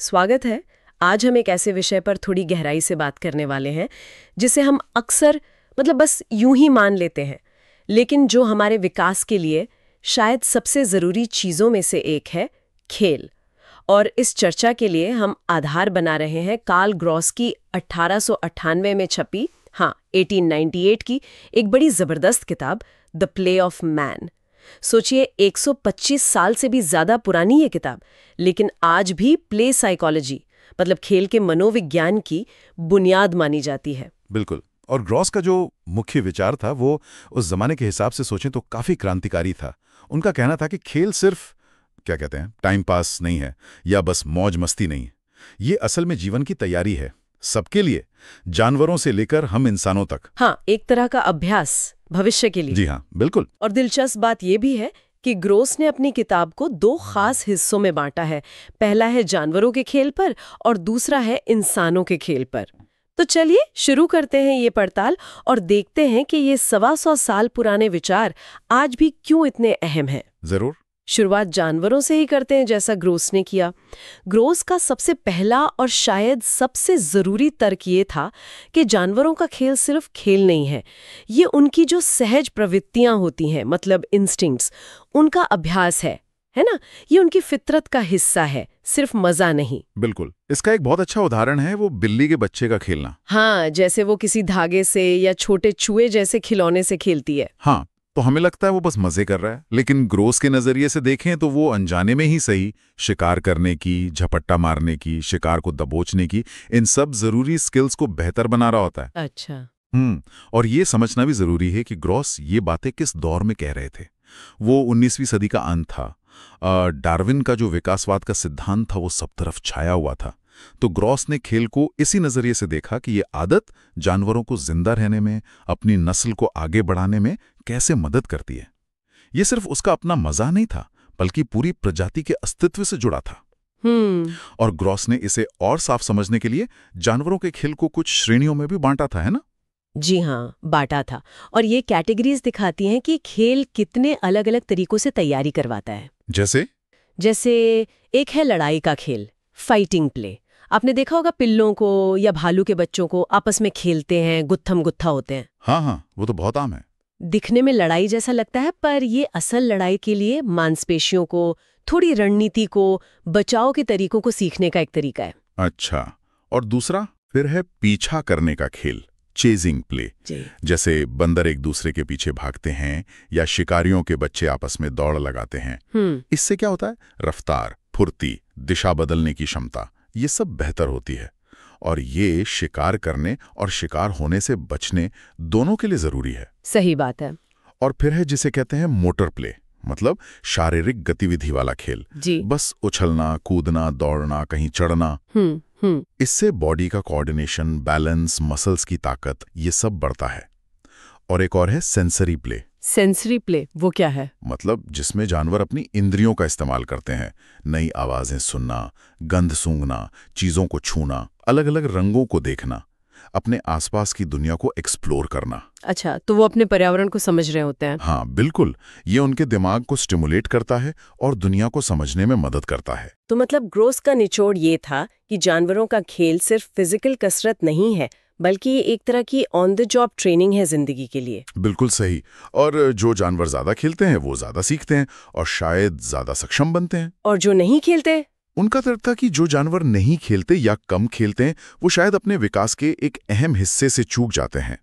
स्वागत है। आज हम एक ऐसे विषय पर थोड़ी गहराई से बात करने वाले हैं जिसे हम अक्सर बस यूं ही मान लेते हैं, लेकिन जो हमारे विकास के लिए शायद सबसे ज़रूरी चीज़ों में से एक है, खेल। और इस चर्चा के लिए हम आधार बना रहे हैं कार्ल ग्रॉस की 1898 में छपी 1898 की एक बड़ी ज़बरदस्त किताब द प्ले ऑफ मैन। सोचिए 125 साल से भी ज्यादा पुरानी ये किताब, लेकिन आज भी प्ले साइकोलॉजी खेल के मनोविज्ञान की बुनियाद मानी जाती है। बिल्कुल। और ग्रॉस का जो मुख्य विचार था वो उस जमाने के हिसाब से सोचें तो काफी क्रांतिकारी था। उनका कहना था कि खेल सिर्फ क्या कहते हैं टाइम पास नहीं है या बस मौज मस्ती नहीं है, ये असल में जीवन की तैयारी है सबके लिए, जानवरों से लेकर हम इंसानों तक। एक तरह का अभ्यास भविष्य के लिए। जी हाँ, बिल्कुल। और दिलचस्प बात यह भी है कि ग्रोस ने अपनी किताब को दो खास हिस्सों में बांटा है। पहला है जानवरों के खेल पर और दूसरा है इंसानों के खेल पर। तो चलिए शुरू करते हैं ये पड़ताल और देखते हैं कि ये 125 साल पुराने विचार आज भी क्यों इतने अहम हैं। जरूर। शुरुआत जानवरों से ही करते हैं, जैसा ग्रोस ने किया। ग्रोस का सबसे पहला और शायद सबसे जरूरी तर्क ये था कि जानवरों का खेल सिर्फ खेल नहीं है, ये उनकी जो सहज प्रवृत्तियां होती हैं, इंस्टिंक्ट्स, उनका अभ्यास है ना। ये उनकी फितरत का हिस्सा है, सिर्फ मजा नहीं। बिल्कुल। इसका एक बहुत अच्छा उदाहरण है वो बिल्ली के बच्चे का खेलना। जैसे वो किसी धागे से या छोटे चूहे जैसे खिलौने से खेलती है। तो हमें लगता है वो बस मजे कर रहा है, लेकिन ग्रोस के नजरिए से देखें तो वो अनजाने में ही सही शिकार करने की, झपट्टा मारने की, शिकार को दबोचने की, इन सब जरूरी स्किल्स को बेहतर बना रहा होता है। अच्छा। और ये समझना भी जरूरी है कि ग्रॉस ये बातें किस दौर में कह रहे थे। वो 19वीं सदी का अंत था। डार्विन का जो विकासवाद का सिद्धांत था वो सब तरफ छाया हुआ था। तो ग्रॉस ने खेल को इसी नजरिए से देखा कि ये आदत जानवरों को जिंदा रहने में, अपनी नस्ल को आगे बढ़ाने में कैसे मदद करती है। ये सिर्फ उसका अपना मजा नहीं था, बल्कि पूरी प्रजाति के अस्तित्व से जुड़ा था। और ग्रॉस ने इसे और साफ समझने के लिए जानवरों के खेल को कुछ श्रेणियों में भी बांटा था, है ना? जी हाँ, बांटा था। और ये कैटेगरीज दिखाती हैं कि खेल कितने अलग अलग तरीकों से तैयारी करवाता है। जैसे एक है लड़ाई का खेल, फाइटिंग प्ले। आपने देखा होगा पिल्लों को या भालू के बच्चों को आपस में खेलते हैं, गुत्थम गुत्था होते हैं। हाँ, वो तो बहुत आम है। दिखने में लड़ाई जैसा लगता है, पर ये असल लड़ाई के लिए मांसपेशियों को, थोड़ी रणनीति को, बचाव के तरीकों को सीखने का एक तरीका है। अच्छा। और दूसरा फिर है पीछा करने का खेल, चेजिंग प्ले। जैसे बंदर एक दूसरे के पीछे भागते हैं या शिकारियों के बच्चे आपस में दौड़ लगाते हैं। इससे क्या होता है? रफ्तार, फुर्ती, दिशा बदलने की क्षमता, ये सब बेहतर होती है। और ये शिकार करने और शिकार होने से बचने दोनों के लिए जरूरी है। सही बात है। और फिर है जिसे कहते हैं मोटर प्ले, शारीरिक गतिविधि वाला खेल। बस उछलना, कूदना, दौड़ना, कहीं चढ़ना। इससे बॉडी का कोऑर्डिनेशन, बैलेंस, मसल्स की ताकत, ये सब बढ़ता है। और एक और है सेंसरी प्ले। सेंसरी प्ले वो क्या है? जिसमें जानवर अपनी इंद्रियों का इस्तेमाल करते हैं। नई आवाजें सुनना, गंध सूंघना, चीजों को छूना, अलग अलग रंगों को देखना, अपने आसपास की दुनिया को एक्सप्लोर करना। अच्छा, तो वो अपने पर्यावरण को समझ रहे होते हैं। हाँ, बिल्कुल। ये उनके दिमाग को स्टिमुलेट करता है और दुनिया को समझने में मदद करता है। तो ग्रोस का निचोड़ ये था कि जानवरों का खेल सिर्फ फिजिकल कसरत नहीं है, बल्कि ये एक तरह की ऑन द जॉब ट्रेनिंग है जिंदगी के लिए। बिल्कुल सही। और जो जानवर ज्यादा खेलते हैं वो ज्यादा सीखते हैं और शायद ज्यादा सक्षम बनते हैं। और जो नहीं खेलते, उनका तर्क था कि जो जानवर नहीं खेलते या कम खेलते हैं वो शायद अपने विकास के एक अहम हिस्से से चूक जाते हैं।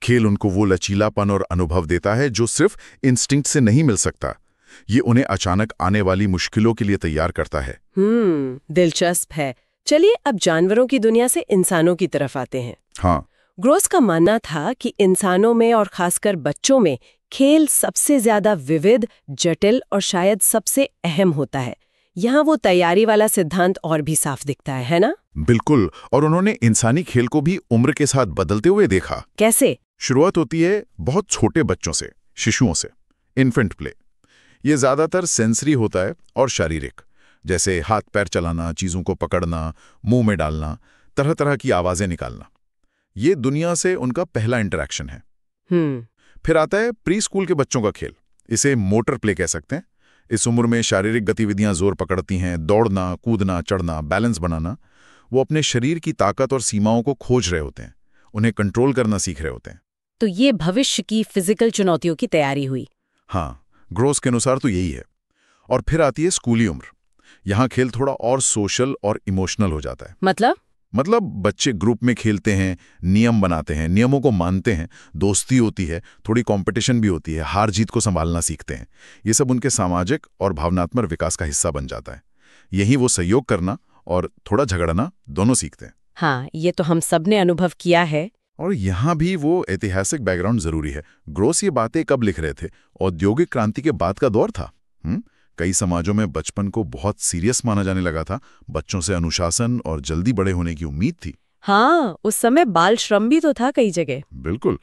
खेल उनको वो लचीलापन और अनुभव देता है जो सिर्फ इंस्टिंक्ट से नहीं मिल सकता। ये उन्हें अचानक आने वाली मुश्किलों के लिए तैयार करता है। दिलचस्प है। चलिए अब जानवरों की दुनिया से इंसानों की तरफ आते हैं। ग्रोस का मानना था कि इंसानों में और खासकर बच्चों में खेल सबसे ज्यादा विविध, जटिल और शायद सबसे अहम होता है। यहाँ वो तैयारी वाला सिद्धांत और भी साफ दिखता है ना? बिल्कुल। और उन्होंने इंसानी खेल को भी उम्र के साथ बदलते हुए देखा। कैसे? शुरुआत होती है बहुत छोटे बच्चों से, शिशुओं से, इन्फेंट प्ले। ये ज्यादातर सेंसरी होता है और शारीरिक, जैसे हाथ पैर चलाना, चीजों को पकड़ना, मुंह में डालना, तरह तरह की आवाजें निकालना। ये दुनिया से उनका पहला इंटरेक्शन है। फिर आता है प्री स्कूल के बच्चों का खेल, इसे मोटर प्ले कह सकते हैं। इस उम्र में शारीरिक गतिविधियां जोर पकड़ती हैं, दौड़ना, कूदना, चढ़ना, बैलेंस बनाना। वो अपने शरीर की ताकत और सीमाओं को खोज रहे होते हैं, उन्हें कंट्रोल करना सीख रहे होते हैं। तो ये भविष्य की फिजिकल चुनौतियों की तैयारी हुई। हाँ, ग्रोस के अनुसार तो यही है। और फिर आती है स्कूली उम्र। यहाँ खेल थोड़ा और सोशल और इमोशनल हो जाता है। मतलब बच्चे ग्रुप में खेलते हैं, नियम बनाते हैं, नियमों को मानते हैं, दोस्ती होती है, थोड़ी कंपटीशन भी होती है, हार जीत को संभालना सीखते हैं। ये सब उनके सामाजिक और भावनात्मक विकास का हिस्सा बन जाता है। यही वो सहयोग करना और थोड़ा झगड़ना दोनों सीखते हैं। हाँ, ये तो हम सब ने अनुभव किया है। और यहाँ भी वो ऐतिहासिक बैकग्राउंड जरूरी है। ग्रोस ये बातें कब लिख रहे थे? औद्योगिक क्रांति के बाद का दौर था। कई समाजों में बचपन को बहुत सीरियस माना जाने लगा था। बच्चों से अनुशासन और जल्दी बड़े होने की उम्मीद थी। हाँ, उस समय बाल श्रम भी तो था कई जगह। बिल्कुल।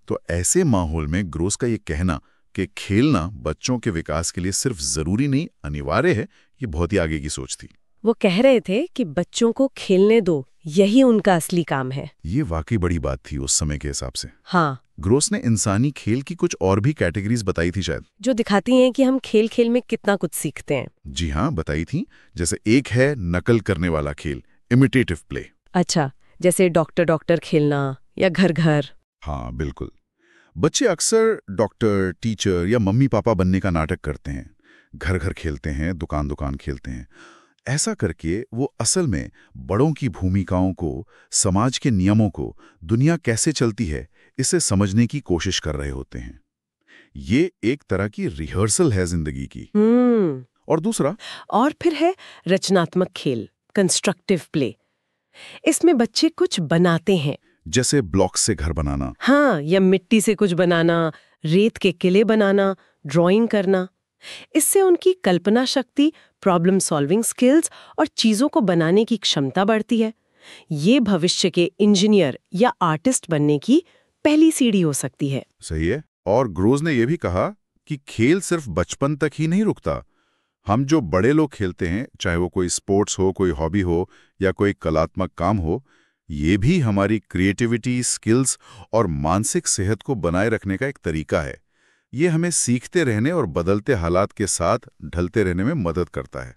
तो ऐसे माहौल में ग्रोस का ये कहना कि खेलना बच्चों के विकास के लिए सिर्फ जरूरी नहीं, अनिवार्य है, ये बहुत ही आगे की सोच थी। वो कह रहे थे कि बच्चों को खेलने दो, यही उनका असली काम है। ये वाकई बड़ी बात थी उस समय के हिसाब से। हाँ। ग्रोस ने इंसानी खेल की कुछ और भी कैटेगरीज बताई थी शायद, जो दिखाती हैं कि हम खेल खेल में कितना कुछ सीखते हैं। जी हाँ, बताई थी। जैसे एक है नकल करने वाला खेल, इमिटेटिव प्ले। अच्छा, जैसे डॉक्टर खेलना या घर घर। हाँ बिल्कुल। बच्चे अक्सर डॉक्टर, टीचर या मम्मी पापा बनने का नाटक करते हैं, घर घर खेलते हैं, दुकान दुकान खेलते हैं। ऐसा करके वो असल में बड़ों की भूमिकाओं को, समाज के नियमों को, दुनिया कैसे चलती है, इसे समझने की कोशिश कर रहे होते हैं। ये एक तरह की रिहर्सल है जिंदगी की। और दूसरा, और फिर है रचनात्मक खेल, कंस्ट्रक्टिव प्ले। इसमें बच्चे कुछ बनाते हैं, जैसे ब्लॉक से घर बनाना। हाँ, या मिट्टी से कुछ बनाना, रेत के किले बनाना, ड्राइंग करना। इससे उनकी कल्पना शक्ति, प्रॉब्लम सॉल्विंग स्किल्स और चीजों को बनाने की क्षमता बढ़ती है। ये भविष्य के इंजीनियर या आर्टिस्ट बनने की पहली सीढ़ी हो सकती है। सही है। और ग्रोस ने यह भी कहा कि खेल सिर्फ बचपन तक ही नहीं रुकता। हम जो बड़े लोग खेलते हैं, चाहे वो कोई स्पोर्ट्स हो, कोई हॉबी हो या कोई कलात्मक काम हो, ये भी हमारी क्रिएटिविटी, स्किल्स और मानसिक सेहत को बनाए रखने का एक तरीका है। ये हमें सीखते रहने और बदलते हालात के साथ ढलते रहने में मदद करता है।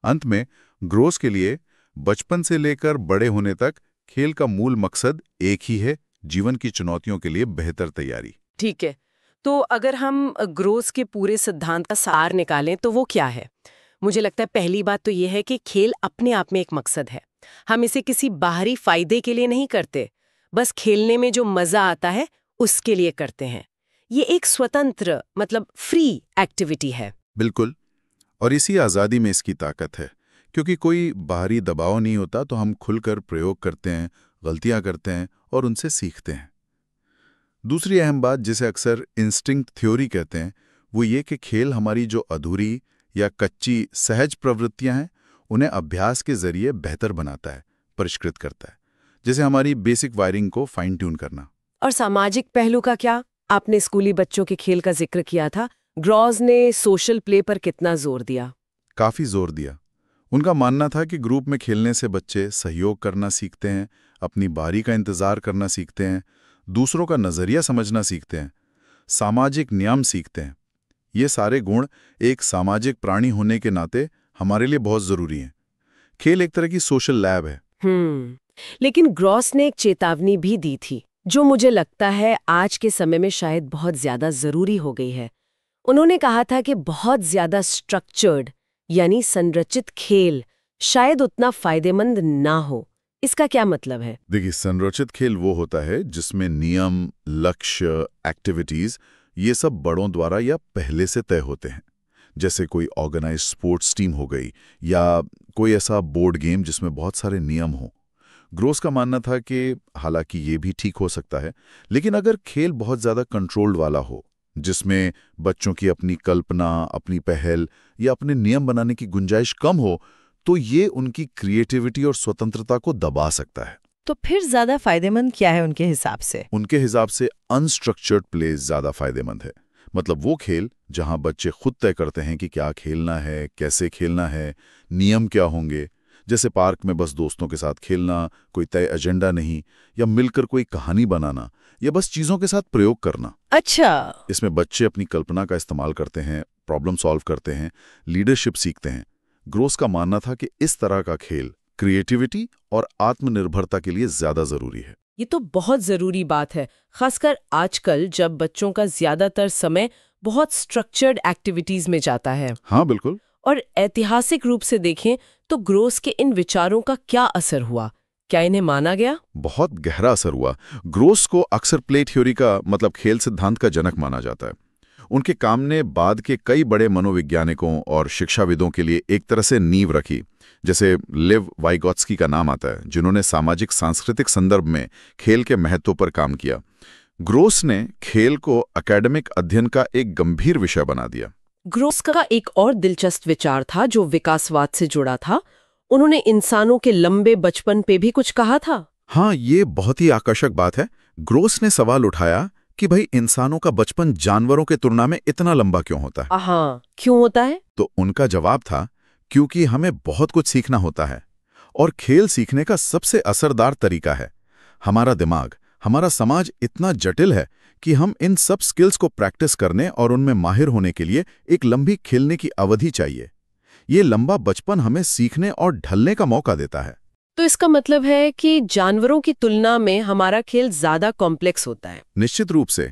अंत में ग्रोस के लिए बचपन से लेकर बड़े होने तक खेल का मूल मकसद एक ही है, जीवन की चुनौतियों के लिए बेहतर तैयारी। ठीक है, तो अगर हम ग्रोस के पूरे सिद्धांत का सार निकालें तो वो क्या है? मुझे लगता है पहली बात तो ये है कि खेल अपने आप में एक मकसद है। हम इसे किसी बाहरी फायदे के लिए नहीं करते, बस खेलने में जो मजा आता है उसके लिए करते हैं। ये एक स्वतंत्र, मतलब फ्री एक्टिविटी है। बिल्कुल। और इसी आज़ादी में इसकी ताकत है, क्योंकि कोई बाहरी दबाव नहीं होता, तो हम खुलकर प्रयोग करते हैं, गलतियां करते हैं और उनसे सीखते हैं। दूसरी अहम बात, जिसे अक्सर इंस्टिंक्ट थ्योरी कहते हैं, वो ये कि खेल हमारी जो अधूरी या कच्ची सहज प्रवृत्तियां हैं, उन्हें अभ्यास के जरिए बेहतर बनाता है, परिष्कृत करता है। जैसे हमारी बेसिक वायरिंग को फाइन ट्यून करना। और सामाजिक पहलू का क्या? आपने स्कूली बच्चों के खेल का जिक्र किया था। ग्रोस ने सोशल प्ले पर कितना जोर दिया? काफी जोर दिया। उनका मानना था कि ग्रुप में खेलने से बच्चे सहयोग करना सीखते हैं, अपनी बारी का इंतजार करना सीखते हैं, दूसरों का नजरिया समझना सीखते हैं, सामाजिक नियम सीखते हैं। ये सारे गुण एक सामाजिक प्राणी होने के नाते हमारे लिए बहुत जरूरी हैं। खेल एक तरह की सोशल लैब है। लेकिन ग्रोस ने एक चेतावनी भी दी थी, जो मुझे लगता है आज के समय में शायद बहुत ज्यादा जरूरी हो गई है। उन्होंने कहा था कि बहुत ज्यादा स्ट्रक्चर्ड यानी संरचित खेल शायद उतना फायदेमंद ना हो। इसका क्या मतलब है? देखिए, संरचित खेल वो होता है जिसमें नियम, लक्ष्य, एक्टिविटीज ये सब बड़ों द्वारा या पहले से तय होते हैं। जैसे कोई ऑर्गेनाइज स्पोर्ट्स टीम हो गई या कोई ऐसा बोर्ड गेम जिसमें बहुत सारे नियम हो। ग्रोस का मानना था कि हालांकि ये भी ठीक हो सकता है, लेकिन अगर खेल बहुत ज्यादा कंट्रोल्ड वाला हो, जिसमें बच्चों की अपनी कल्पना, अपनी पहल या अपने नियम बनाने की गुंजाइश कम हो, तो ये उनकी क्रिएटिविटी और स्वतंत्रता को दबा सकता है। तो फिर ज्यादा फायदेमंद क्या है उनके हिसाब से? उनके हिसाब से अनस्ट्रक्चर्ड प्ले ज्यादा फायदेमंद है। मतलब वो खेल जहां बच्चे खुद तय करते हैं कि क्या खेलना है, कैसे खेलना है, नियम क्या होंगे। जैसे पार्क में बस दोस्तों के साथ खेलना, कोई तय एजेंडा नहीं, या मिलकर कोई कहानी बनाना, या बस चीजों के साथ प्रयोग करना। अच्छा। इसमें बच्चे अपनी कल्पना का इस्तेमाल करते हैं, प्रॉब्लम सॉल्व करते हैं, लीडरशिप सीखते हैं। ग्रोस का मानना था कि इस तरह का खेल क्रिएटिविटी और आत्मनिर्भरता के लिए ज्यादा जरूरी है। ये तो बहुत जरूरी बात है, खासकर आजकल जब बच्चों का ज्यादातर समय बहुत स्ट्रक्चर्ड एक्टिविटीज में जाता है। हाँ बिल्कुल। और ऐतिहासिक रूप से देखें तो ग्रोस के इन विचारों का क्या असर हुआ? क्या इन्हें माना गया? बहुत गहरा असर हुआ। ग्रोस को अक्सर प्ले थ्योरी का मतलब खेल सिद्धांत का जनक माना जाता है। उनके काम ने बाद के कई बड़े मनोवैज्ञानिकों और शिक्षाविदों के लिए एक तरह से नींव रखी। जैसे लिव वाइगोत्स्की का नाम आता है, जिन्होंने सामाजिक सांस्कृतिक संदर्भ में खेल के महत्व पर काम किया। ग्रोस ने खेल को एकेडमिक अध्ययन का एक गंभीर विषय बना दिया। ग्रोस का एक और दिलचस्प विचार था जो विकासवाद से जुड़ा था। उन्होंने इंसानों के लंबे बचपन पे भी कुछ कहा था। हाँ, ये बहुत ही आकर्षक बात है। ग्रोस ने सवाल उठाया कि भाई इंसानों का बचपन जानवरों के तुलना में इतना लंबा क्यों होता है? हाँ, क्यों होता है? तो उनका जवाब था, क्योंकि हमें बहुत कुछ सीखना होता है और खेल सीखने का सबसे असरदार तरीका है। हमारा दिमाग, हमारा समाज इतना जटिल है कि हम इन सब स्किल्स को प्रैक्टिस करने और उनमें माहिर होने के लिए एक लंबी खेलने की अवधि चाहिए। ये लंबा बचपन हमें सीखने और ढलने का मौका देता है। तो इसका मतलब है कि जानवरों की तुलना में हमारा खेल ज्यादा कॉम्प्लेक्स होता है। निश्चित रूप से।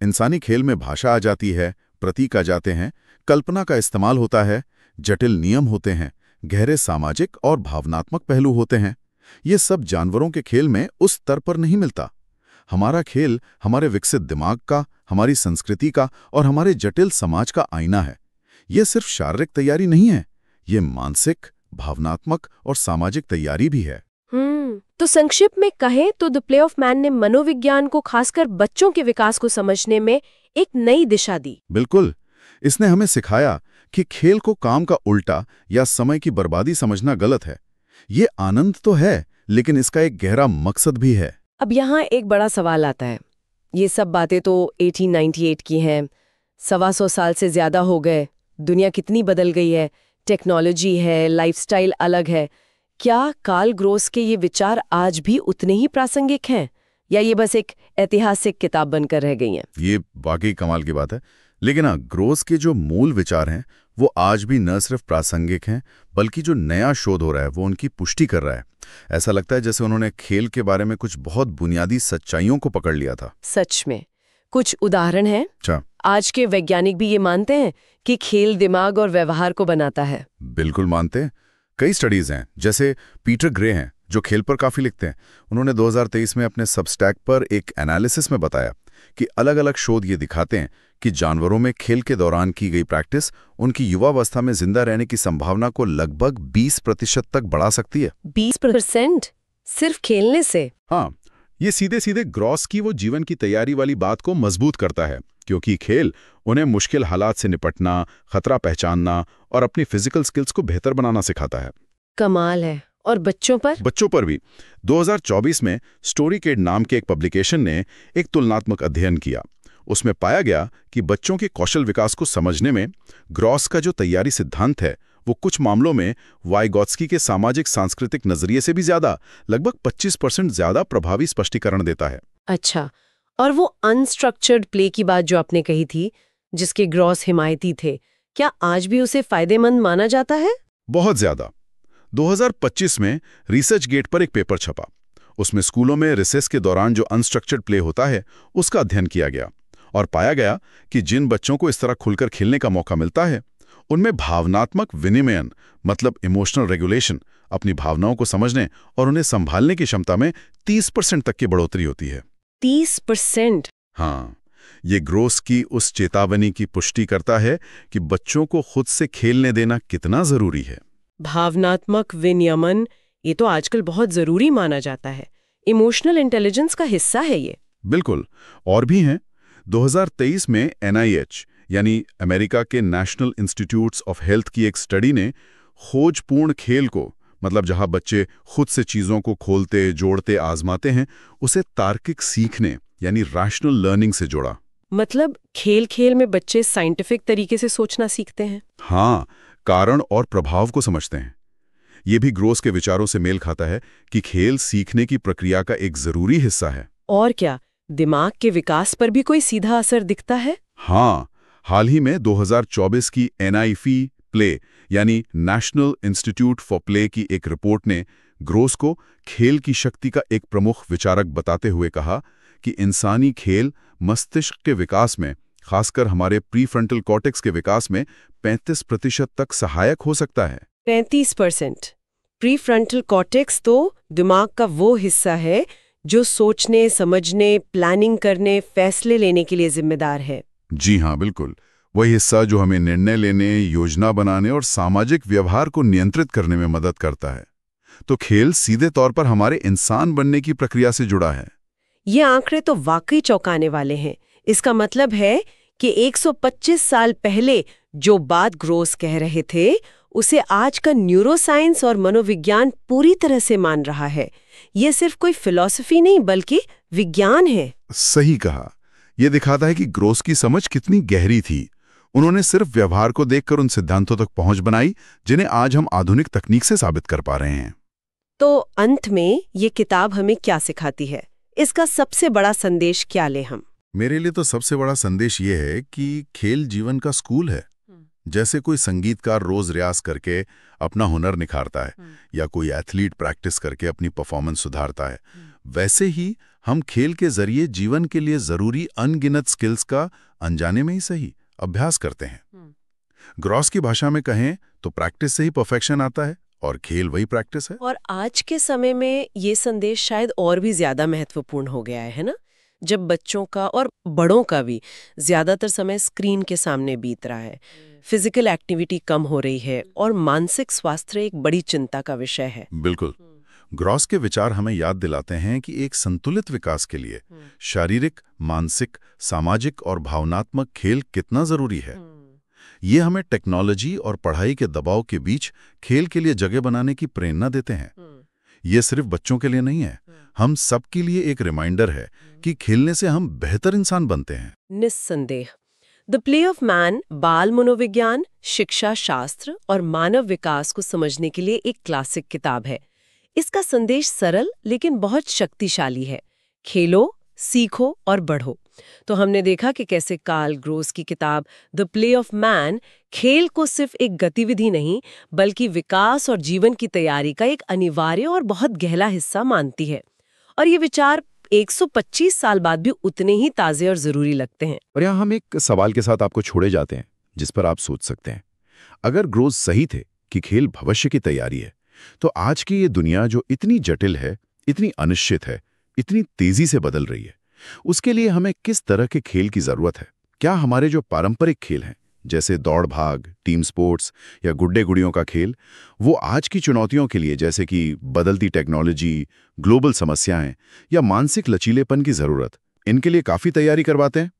इंसानी खेल में भाषा आ जाती है, प्रतीक आ जाते हैं, कल्पना का इस्तेमाल होता है, जटिल नियम होते हैं, गहरे सामाजिक और भावनात्मक पहलू होते हैं। ये सब जानवरों के खेल में उस स्तर पर नहीं मिलता। हमारा खेल हमारे विकसित दिमाग का, हमारी संस्कृति का और हमारे जटिल समाज का आईना है। ये सिर्फ शारीरिक तैयारी नहीं है, ये मानसिक, भावनात्मक और सामाजिक तैयारी भी है। तो संक्षिप्त में कहें तो द प्ले ऑफ मैन ने मनोविज्ञान को, खासकर बच्चों के विकास को समझने में एक नई दिशा दी। बिल्कुल। इसने हमें सिखाया कि खेल को काम का उल्टा या समय की बर्बादी समझना गलत है। ये आनंद तो है, लेकिन इसका एक गहरा मकसद भी है। अब यहाँ एक बड़ा सवाल आता है। ये सब बातें तो 1898 की हैं, 125 साल से ज्यादा हो गए, दुनिया कितनी बदल गई है, टेक्नोलॉजी है, लाइफस्टाइल अलग है। क्या कार्ल ग्रोस के ये विचार आज भी उतने ही प्रासंगिक हैं, या ये बस एक ऐतिहासिक किताब बनकर रह गई हैं? ये वाकई कमाल की बात है। लेकिन हाँ, ग्रोस के जो मूल विचार हैं वो आज भी न सिर्फ प्रासंगिक हैं, बल्कि जो नया शोध हो रहा है वो उनकी पुष्टि कर रहा है। ऐसा लगता है जैसे उन्होंने खेल के बारे में कुछ बहुत बुनियादी सच्चाइयों को पकड़ लिया था। सच में। कुछ उदाहरण हैं? अच्छा। आज के वैज्ञानिक भी ये मानते हैं कि खेल दिमाग और व्यवहार को बनाता है। बिल्कुल मानते हैं। कई स्टडीज हैं, जैसे पीटर ग्रे हैं जो खेल पर काफी लिखते हैं। उन्होंने 2023 में अपने सबस्टैक पर एक एनालिसिस में बताया कि अलग-अलग शोध ये दिखाते हैं कि जानवरों में खेल के दौरान की गई प्रैक्टिस उनकी युवावस्था में जिंदा रहने की संभावना को लगभग 20% तक बढ़ा सकती है। 20%? सिर्फ खेलने से? हाँ, ये सीधे सीधे ग्रॉस की वो जीवन की तैयारी वाली बात को मजबूत करता है, क्योंकि खेल उन्हें मुश्किल हालात से निपटना, खतरा पहचानना और अपनी फिजिकल स्किल्स को बेहतर बनाना सिखाता है। कमाल है। और बच्चों पर? बच्चों पर भी। 2024 में स्टोरीकिड नाम के एक पब्लिकेशन ने एक तुलनात्मक अध्ययन किया। उसमें पाया गया कि बच्चों के कौशल विकास को समझने में ग्रॉस का जो तैयारी सिद्धांत है वो कुछ मामलों में वाइगोत्स्की के सामाजिक सांस्कृतिक नजरिए से भी ज्यादा, लगभग 25% ज्यादा प्रभावी स्पष्टीकरण देता है। अच्छा, और वो अनस्ट्रक्चर्ड प्ले की बात जो आपने कही थी, जिसके ग्रॉस हिमायती थे, क्या आज भी उसे फायदेमंद माना जाता है? बहुत ज्यादा। 2025 में रिसर्च गेट पर एक पेपर छपा। उसमें स्कूलों में रिसेस के दौरान जो अनस्ट्रक्चर्ड प्ले होता है उसका अध्ययन किया गया और पाया गया कि जिन बच्चों को इस तरह खुलकर खेलने का मौका मिलता है उनमें भावनात्मक विनिमयन, मतलब इमोशनल रेगुलेशन, अपनी भावनाओं को समझने और उन्हें संभालने की क्षमता में 30% तक की बढ़ोतरी होती है। 30%? हाँ, ये ग्रोस की उस चेतावनी की पुष्टि करता है कि बच्चों को खुद से खेलने देना कितना जरूरी है। भावनात्मक विनियमन, ये तो आजकल बहुत जरूरी माना जाता है। इमोशनल इंटेलिजेंस का हिस्सा है ये। बिल्कुल। और भी हैं। 2023 में NIH यानी अमेरिका के नेशनल इंस्टीट्यूट्स ऑफ हेल्थ की एक स्टडी ने खोजपूर्ण खेल को, मतलब जहां बच्चे खुद से चीजों को खोलते, जोड़ते, आजमाते हैं, उसे तार्किक सीखने यानी रैशनल लर्निंग से जोड़ा। मतलब खेल खेल में बच्चे साइंटिफिक तरीके से सोचना सीखते हैं? हाँ, कारण और प्रभाव को समझते हैं। ये भी ग्रोस के विचारों से मेल खाता है कि खेल सीखने की प्रक्रिया का एक जरूरी हिस्सा है। और क्या दिमाग के विकास पर भी कोई सीधा असर दिखता है? हाँ, हाल ही में 2024 की NIFE प्ले यानी नेशनल इंस्टीट्यूट फॉर प्ले की एक रिपोर्ट ने ग्रोस को खेल की शक्ति का एक प्रमुख विचारक बताते हुए कहा कि इंसानी खेल मस्तिष्क के विकास में, खासकर हमारे प्रीफ्रंटल कॉर्टेक्स के विकास में 35% तक सहायक हो सकता है। 35%। प्रीफ्रंटल कॉर्टेक्स तो दिमाग का वो हिस्सा है जो सोचने, समझने, प्लानिंग करने, फैसले लेने के लिए जिम्मेदार है। जी हाँ, बिल्कुल। वही हिस्सा जो हमें निर्णय लेने, योजना बनाने और सामाजिक व्यवहार को नियंत्रित करने में मदद करता है। तो खेल सीधे तौर पर हमारे इंसान बनने की प्रक्रिया से जुड़ा है। ये आंकड़े तो वाकई चौंकाने वाले हैं। इसका मतलब है कि 125 साल पहले जो बात ग्रोस कह रहे थे, उसे आज का न्यूरोसाइंस और मनोविज्ञान पूरी तरह से मान रहा है। ये सिर्फ कोई फिलॉसफी नहीं बल्कि विज्ञान है। सही कहा। यह दिखाता है कि ग्रोस की समझ कितनी गहरी थी। उन्होंने सिर्फ व्यवहार को देखकर उन सिद्धांतों तक पहुंच बनाई जिन्हें आज हम आधुनिक तकनीक से साबित कर पा रहे हैं। तो अंत में ये किताब हमें क्या सिखाती है? इसका सबसे बड़ा संदेश क्या ले हम? मेरे लिए तो सबसे बड़ा संदेश ये है कि खेल जीवन का स्कूल है। जैसे कोई संगीतकार रोज रियाज करके अपना हुनर निखारता है या कोई एथलीट प्रैक्टिस करके अपनी परफॉर्मेंस सुधारता है, वैसे ही हम खेल के जरिए जीवन के लिए जरूरी अनगिनत स्किल्स का अनजाने में ही सही अभ्यास करते हैं। ग्रॉस की भाषा में कहें तो प्रैक्टिस से ही परफेक्शन आता है और खेल वही प्रैक्टिस है। और आज के समय में ये संदेश शायद और भी ज्यादा महत्वपूर्ण हो गया है ना, जब बच्चों का और बड़ों का भी ज्यादातर समय स्क्रीन के सामने बीत रहा है, फिजिकल एक्टिविटी कम हो रही है और मानसिक स्वास्थ्य एक बड़ी चिंता का विषय है। बिल्कुल। ग्रॉस के विचार हमें याद दिलाते हैं कि एक संतुलित विकास के लिए शारीरिक, मानसिक, सामाजिक और भावनात्मक खेल कितना जरूरी है। ये हमें टेक्नोलॉजी और पढ़ाई के दबाव के बीच खेल के लिए जगह बनाने की प्रेरणा देते हैं। ये सिर्फ बच्चों के लिए नहीं है, हम सबके लिए एक रिमाइंडर है कि खेलने से हम बेहतर इंसान बनते हैं। निस्संदेह। द प्ले ऑफ मैन बाल मनोविज्ञान, शिक्षा शास्त्र और मानव विकास को समझने के लिए एक क्लासिक किताब है। इसका संदेश सरल लेकिन बहुत शक्तिशाली है। खेलो, सीखो और बढ़ो। तो हमने देखा कि कैसे कार्ल ग्रोस की किताब द प्ले ऑफ मैन खेल को सिर्फ एक गतिविधि नहीं बल्कि विकास और जीवन की तैयारी का एक अनिवार्य और बहुत गहरा हिस्सा मानती है। और ये विचार 125 साल बाद भी उतने ही ताजे और जरूरी लगते हैं। और यहाँ हम एक सवाल के साथ आपको छोड़े जाते हैं जिस पर आप सोच सकते हैं। अगर ग्रोस सही थे कि खेल भविष्य की तैयारी है, तो आज की ये दुनिया जो इतनी जटिल है, इतनी अनिश्चित है, इतनी तेजी से बदल रही है, उसके लिए हमें किस तरह के खेल की जरूरत है? क्या हमारे जो पारंपरिक खेल हैं जैसे दौड़ भाग, टीम स्पोर्ट्स या गुड्डे गुड़ियों का खेल, वो आज की चुनौतियों के लिए जैसे कि बदलती टेक्नोलॉजी, ग्लोबल समस्याएं या मानसिक लचीलेपन की जरूरत, इनके लिए काफी तैयारी करवाते हैं?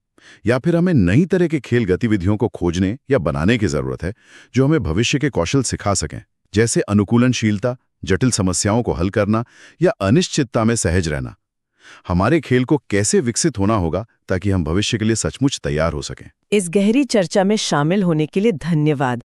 या फिर हमें नई तरह के खेल गतिविधियों को खोजने या बनाने की जरूरत है जो हमें भविष्य के कौशल सिखा सकें, जैसे अनुकूलनशीलता, जटिल समस्याओं को हल करना या अनिश्चितता में सहज रहना? हमारे खेल को कैसे विकसित होना होगा ताकि हम भविष्य के लिए सचमुच तैयार हो सकें? इस गहरी चर्चा में शामिल होने के लिए धन्यवाद।